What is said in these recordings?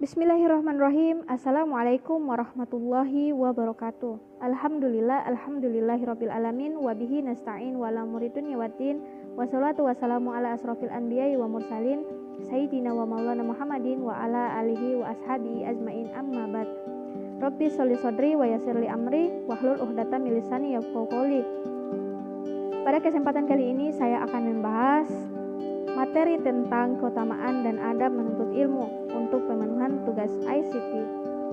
Bismillahirrahmanirrahim. Assalamualaikum warahmatullahi wabarakatuh. Alhamdulillahirabbil alamin wa bihi nasta'in wa la muridun yawaddin. Wassalatu wassalamu ala asrofil anbiya'i wa mursalin sayyidina wa maulana Muhammadin wa ala alihi wa ashabihi ajmain, amma ba'd. Rabbi sholli sodri wa yassirli amri wahlul 'uqdatam min lisani yafqahu qawli. Pada kesempatan kali ini saya akan membahas materi tentang keutamaan dan adab menuntut ilmu untuk pemenuhan tugas ICT.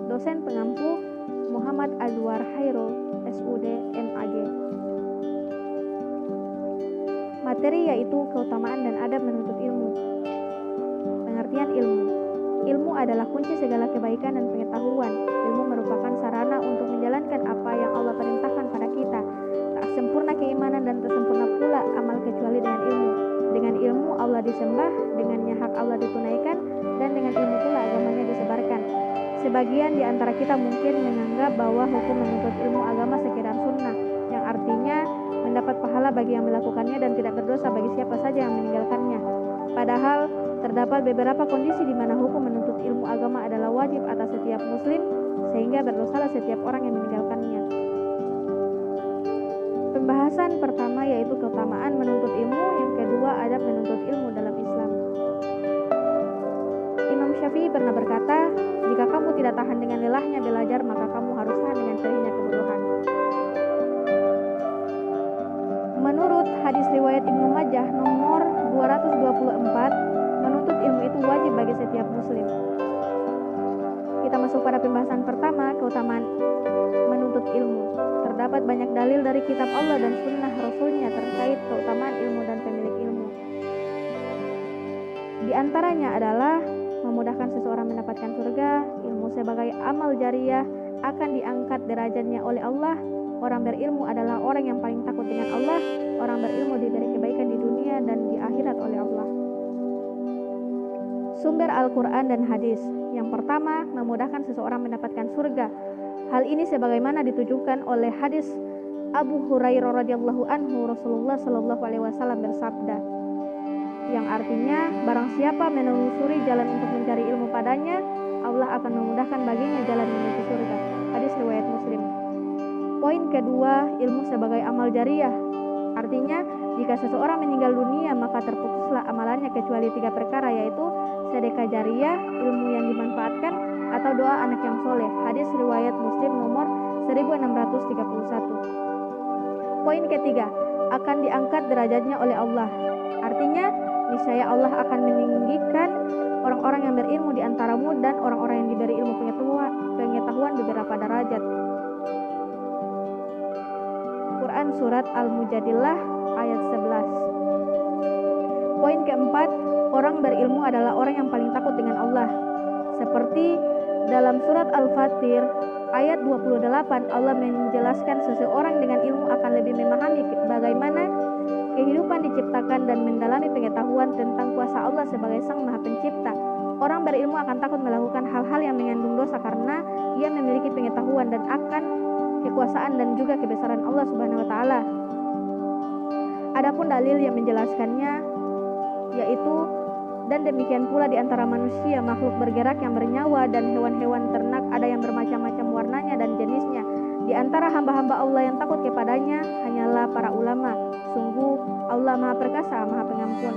Dosen pengampu Muhammad Azwar Hairul, SUD, MAG. Materi yaitu keutamaan dan adab menuntut ilmu. Pengertian ilmu. Ilmu adalah kunci segala kebaikan dan pengetahuan. Ilmu merupakan sarana untuk menjalankan apa yang Allah perintahkan pada kita. Tak sempurna keimanan dan tak sempurna pula amal kecuali dengan ilmu. Dengan ilmu Allah disembah, dengannya hak Allah ditunaikan, dan dengan ilmu pula agamanya disebarkan. Sebagian di antara kita mungkin menganggap bahwa hukum menuntut ilmu agama sekedar sunnah, yang artinya mendapat pahala bagi yang melakukannya dan tidak berdosa bagi siapa saja yang meninggalkannya. Padahal terdapat beberapa kondisi di mana hukum menuntut ilmu agama adalah wajib atas setiap muslim, sehingga berdosalah setiap orang yang meninggalkannya. Pembahasan pertama yaitu keutamaan menuntut ilmu, yang kedua adab menuntut ilmu dalam Islam. Imam Syafi'i pernah berkata, jika kamu tidak tahan dengan lelahnya belajar, maka kamu harus tahan dengan perihnya kebodohan. Menurut hadis riwayat Ibnu Majah nomor 224, menuntut ilmu itu wajib bagi setiap muslim. Kita masuk pada pembahasan pertama, keutamaan menuntut ilmu. Terdapat banyak dalil dari kitab Allah dan sunnah Rasulnya terkait keutamaan ilmu dan pemilik ilmu. Di antaranya adalah memudahkan seseorang mendapatkan surga, ilmu sebagai amal jariyah akan diangkat derajatnya oleh Allah. Orang berilmu adalah orang yang paling takut dengan Allah. Orang berilmu diberi kebaikan di dunia dan di akhirat oleh Allah. Sumber Al-Quran dan hadis. Yang pertama, memudahkan seseorang mendapatkan surga. Hal ini sebagaimana ditujukan oleh hadis Abu Hurairah radhiyallahu anhu, Rasulullah shallallahu alaihi wasallam bersabda, yang artinya barang siapa menelusuri jalan untuk mencari ilmu padanya, Allah akan memudahkan baginya jalan menuju surga. Hadis riwayat Muslim. Poin kedua, ilmu sebagai amal jariyah. Artinya, jika seseorang meninggal dunia maka terputuslah amalannya kecuali 3 perkara, yaitu sedekah jariyah, ilmu yang dimanfaatkan, atau doa anak yang soleh. Hadis riwayat Muslim nomor 1631. Poin ketiga, akan diangkat derajatnya oleh Allah. Artinya, niscaya Allah akan meninggikan orang-orang yang berilmu di antaramu dan orang-orang yang diberi ilmu pengetahuan beberapa derajat. Quran Surat Al-Mujadilah ayat 11. Poin keempat, orang berilmu adalah orang yang paling takut dengan Allah. Seperti dalam surat Al-Fatir ayat 28, Allah menjelaskan seseorang dengan ilmu akan lebih memahami bagaimana kehidupan diciptakan dan mendalami pengetahuan tentang kuasa Allah sebagai Sang Maha Pencipta. Orang berilmu akan takut melakukan hal-hal yang mengandung dosa karena ia memiliki pengetahuan dan akan kekuasaan dan juga kebesaran Allah Subhanahu wa taala. Adapun dalil yang menjelaskannya yaitu, dan demikian pula di antara manusia, makhluk bergerak yang bernyawa dan hewan-hewan ternak ada yang bermacam-macam warnanya dan jenisnya. Di antara hamba-hamba Allah yang takut kepadanya hanyalah para ulama. Sungguh Allah Maha Perkasa, Maha Pengampun.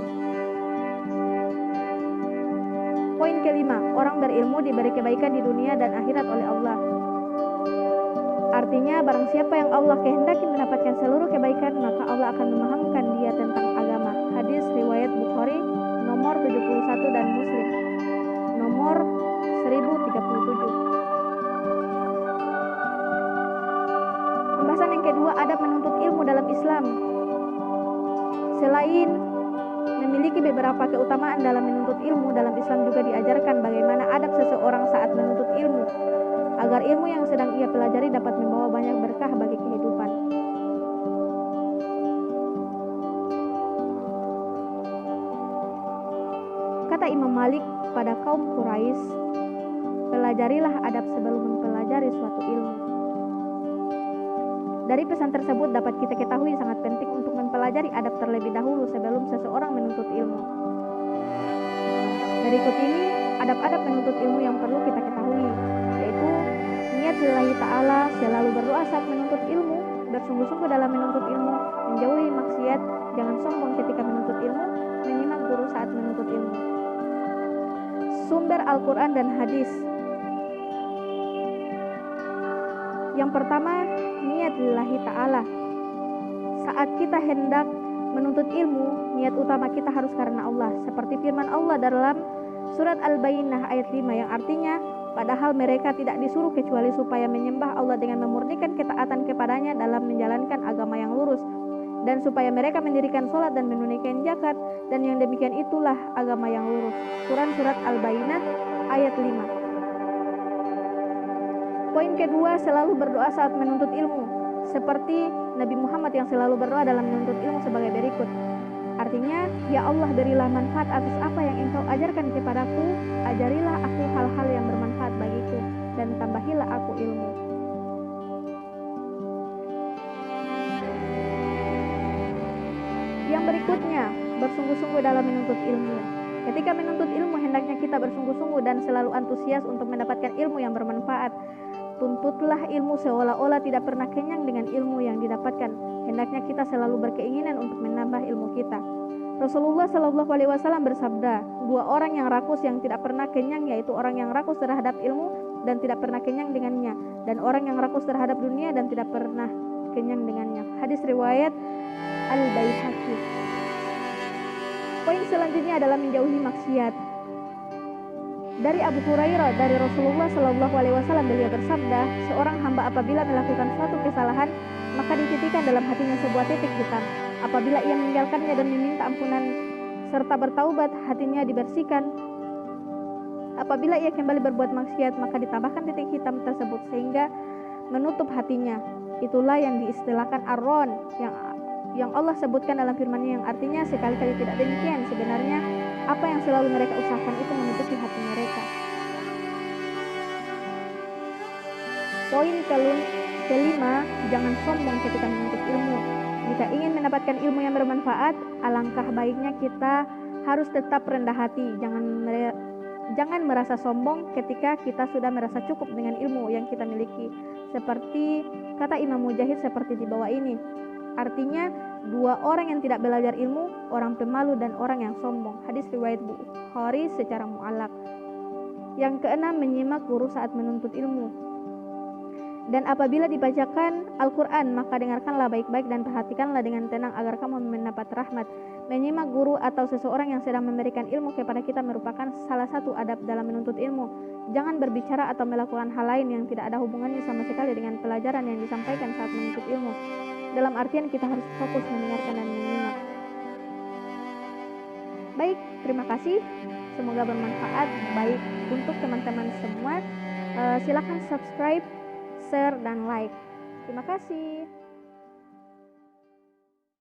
Poin kelima, orang berilmu diberi kebaikan di dunia dan akhirat oleh Allah. Artinya, barang siapa yang Allah kehendaki mendapatkan seluruh kebaikan, maka Allah akan memahamkan dia tentang agama. Hadis riwayat Bukhari nomor 71 dan Muslim nomor 1037. Pembahasan yang kedua, adab menuntut ilmu dalam Islam. Selain memiliki beberapa keutamaan dalam menuntut ilmu, dalam Islam juga diajarkan bagaimana adab seseorang saat menuntut ilmu, agar ilmu yang sedang ia pelajari dapat membawa banyak berkah bagi kehidupan. Kata Imam Malik pada kaum Quraisy, pelajarilah adab sebelum mempelajari suatu ilmu. Dari pesan tersebut dapat kita ketahui sangat penting untuk mempelajari adab terlebih dahulu sebelum seseorang menuntut ilmu. Berikut ini adab-adab menuntut ilmu yang perlu kita ketahui, yaitu niat lillahi ta'ala, selalu berdoa saat menuntut ilmu, bersungguh-sungguh dalam menuntut ilmu, menjauhi maksiat, jangan sombong ketika menuntut ilmu, menyimak guru saat menuntut ilmu. Sumber Al-Quran dan hadis. Yang pertama, niat lillahi ta'ala. Saat kita hendak menuntut ilmu, niat utama kita harus karena Allah, seperti firman Allah dalam surat Al-Bayyinah ayat 5 yang artinya, padahal mereka tidak disuruh kecuali supaya menyembah Allah dengan memurnikan ketaatan kepadanya dalam menjalankan agama yang lurus, dan supaya mereka mendirikan sholat dan menunaikan zakat, dan yang demikian itulah agama yang lurus. Quran surat Al-Bayyinah ayat 5. Poin kedua, selalu berdoa saat menuntut ilmu, seperti Nabi Muhammad yang selalu berdoa dalam menuntut ilmu sebagai berikut. Artinya, ya Allah, berilah manfaat atas apa yang Engkau ajarkan kepadaku, ajarilah aku hal-hal yang bermanfaat bagiku, dan tambahilah aku ilmu. Yang berikutnya, bersungguh-sungguh dalam menuntut ilmu. Ketika menuntut ilmu, hendaknya kita bersungguh-sungguh dan selalu antusias untuk mendapatkan ilmu yang bermanfaat. Tuntutlah ilmu seolah-olah tidak pernah kenyang dengan ilmu yang didapatkan. Hendaknya kita selalu berkeinginan untuk menambah ilmu kita. Rasulullah Shallallahu Alaihi Wasallam bersabda, 2 orang yang rakus yang tidak pernah kenyang, yaitu orang yang rakus terhadap ilmu dan tidak pernah kenyang dengannya, dan orang yang rakus terhadap dunia dan tidak pernah kenyang dengannya. Hadis riwayat Al-Baihaqi. Poin selanjutnya adalah menjauhi maksiat. Dari Abu Hurairah dari Rasulullah Shallallahu Alaihi Wasallam, beliau bersabda, seorang hamba apabila melakukan suatu kesalahan, maka dititikkan dalam hatinya sebuah titik hitam. Apabila ia meninggalkannya dan meminta ampunan serta bertaubat, hatinya dibersihkan. Apabila ia kembali berbuat maksiat, maka ditambahkan titik hitam tersebut sehingga menutup hatinya. Itulah yang diistilahkan ar-ron, yang Allah sebutkan dalam firman-Nya, yang artinya sekali-kali tidak demikian. Sebenarnya apa yang selalu mereka usahakan itu menutupi hati mereka. Poin kelima, jangan sombong ketika menuntut ilmu. Jika ingin mendapatkan ilmu yang bermanfaat, alangkah baiknya kita harus tetap rendah hati. Jangan merasa sombong ketika kita sudah merasa cukup dengan ilmu yang kita miliki. Seperti kata Imam Mujahid seperti di bawah ini. Artinya, 2 orang yang tidak belajar ilmu, orang pemalu dan orang yang sombong. Hadis riwayat Bukhari secara mu'allaq. Yang keenam, menyimak guru saat menuntut ilmu. Dan apabila dibacakan Al-Quran, maka dengarkanlah baik-baik dan perhatikanlah dengan tenang agar kamu mendapat rahmat. Menyimak guru atau seseorang yang sedang memberikan ilmu kepada kita merupakan salah satu adab dalam menuntut ilmu. Jangan berbicara atau melakukan hal lain yang tidak ada hubungannya sama sekali dengan pelajaran yang disampaikan saat menuntut ilmu. Dalam artian kita harus fokus mendengarkan dan menyimak. Baik, terima kasih. Semoga bermanfaat baik untuk teman-teman semua. Silakan subscribe, share, dan like. Terima kasih.